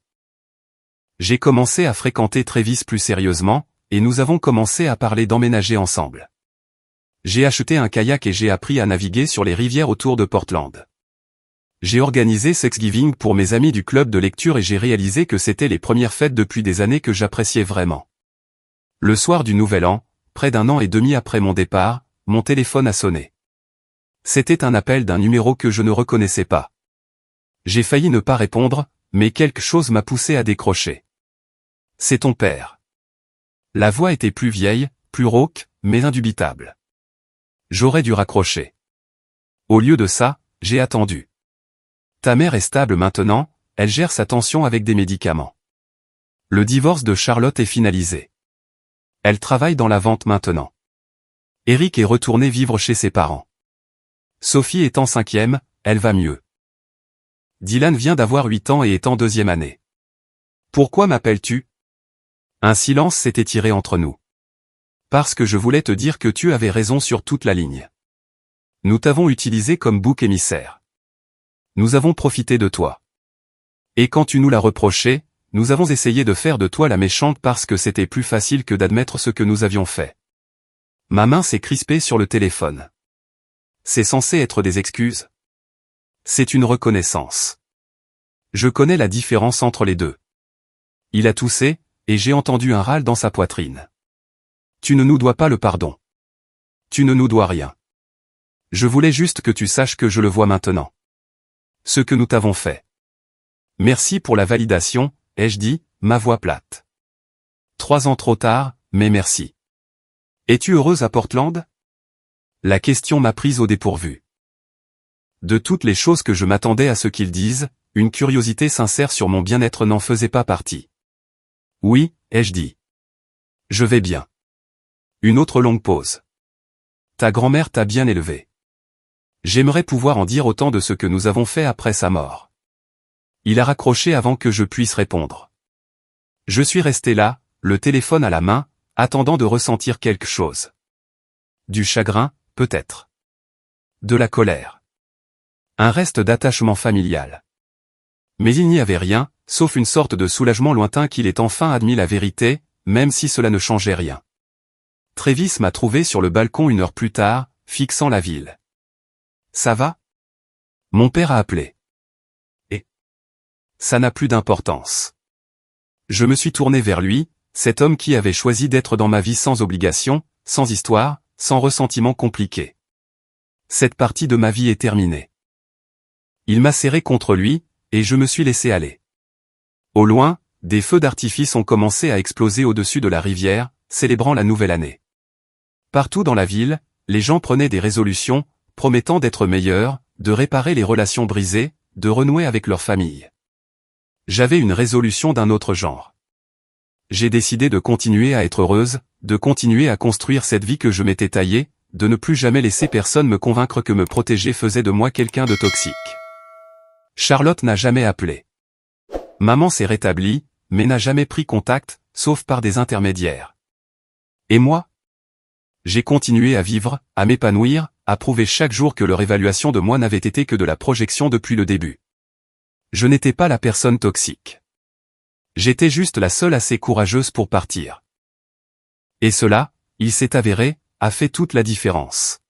J'ai commencé à fréquenter Travis plus sérieusement, et nous avons commencé à parler d'emménager ensemble. J'ai acheté un kayak et j'ai appris à naviguer sur les rivières autour de Portland. J'ai organisé Thanksgiving pour mes amis du club de lecture et j'ai réalisé que c'était les premières fêtes depuis des années que j'appréciais vraiment. Le soir du Nouvel An, près d'un an et demi après mon départ, mon téléphone a sonné. C'était un appel d'un numéro que je ne reconnaissais pas. J'ai failli ne pas répondre, mais quelque chose m'a poussé à décrocher. C'est ton père. La voix était plus vieille, plus rauque, mais indubitable. J'aurais dû raccrocher. Au lieu de ça, j'ai attendu. Ta mère est stable maintenant, elle gère sa tension avec des médicaments. Le divorce de Charlotte est finalisé. Elle travaille dans la vente maintenant. Eric est retourné vivre chez ses parents. Sophie est en 5e, elle va mieux. Dylan vient d'avoir 8 ans et est en 2e année. Pourquoi m'appelles-tu? Un silence s'est étiré entre nous. Parce que je voulais te dire que tu avais raison sur toute la ligne. Nous t'avons utilisé comme bouc émissaire. Nous avons profité de toi. Et quand tu nous l'as reproché, nous avons essayé de faire de toi la méchante parce que c'était plus facile que d'admettre ce que nous avions fait. Ma main s'est crispée sur le téléphone. C'est censé être des excuses. C'est une reconnaissance. Je connais la différence entre les deux. Il a toussé, et j'ai entendu un râle dans sa poitrine. Tu ne nous dois pas le pardon. Tu ne nous dois rien. Je voulais juste que tu saches que je le vois maintenant. Ce que nous t'avons fait. Merci pour la validation, ai-je dit, ma voix plate. 3 ans trop tard, mais merci. Es-tu heureuse à Portland? La question m'a prise au dépourvu. De toutes les choses que je m'attendais à ce qu'ils disent, une curiosité sincère sur mon bien-être n'en faisait pas partie. Oui, ai-je dit. Je vais bien. Une autre longue pause. Ta grand-mère t'a bien élevé. J'aimerais pouvoir en dire autant de ce que nous avons fait après sa mort. Il a raccroché avant que je puisse répondre. Je suis resté là, le téléphone à la main, attendant de ressentir quelque chose. Du chagrin, peut-être. De la colère. Un reste d'attachement familial. Mais il n'y avait rien, sauf une sorte de soulagement lointain qu'il ait enfin admis la vérité, même si cela ne changeait rien. Travis m'a trouvé sur le balcon 1 heure plus tard, fixant la ville. Ça va? Mon père a appelé. Et ça n'a plus d'importance. Je me suis tourné vers lui, cet homme qui avait choisi d'être dans ma vie sans obligation, sans histoire, sans ressentiment compliqué. Cette partie de ma vie est terminée. Il m'a serré contre lui, et je me suis laissé aller. Au loin, des feux d'artifice ont commencé à exploser au-dessus de la rivière, célébrant la nouvelle année. Partout dans la ville, les gens prenaient des résolutions, promettant d'être meilleurs, de réparer les relations brisées, de renouer avec leur famille. J'avais une résolution d'un autre genre. J'ai décidé de continuer à être heureuse, de continuer à construire cette vie que je m'étais taillée, de ne plus jamais laisser personne me convaincre que me protéger faisait de moi quelqu'un de toxique. Charlotte n'a jamais appelé. Maman s'est rétablie, mais n'a jamais pris contact, sauf par des intermédiaires. Et moi? J'ai continué à vivre, à m'épanouir, à prouver chaque jour que leur évaluation de moi n'avait été que de la projection depuis le début. Je n'étais pas la personne toxique. J'étais juste la seule assez courageuse pour partir. Et cela, il s'est avéré, a fait toute la différence.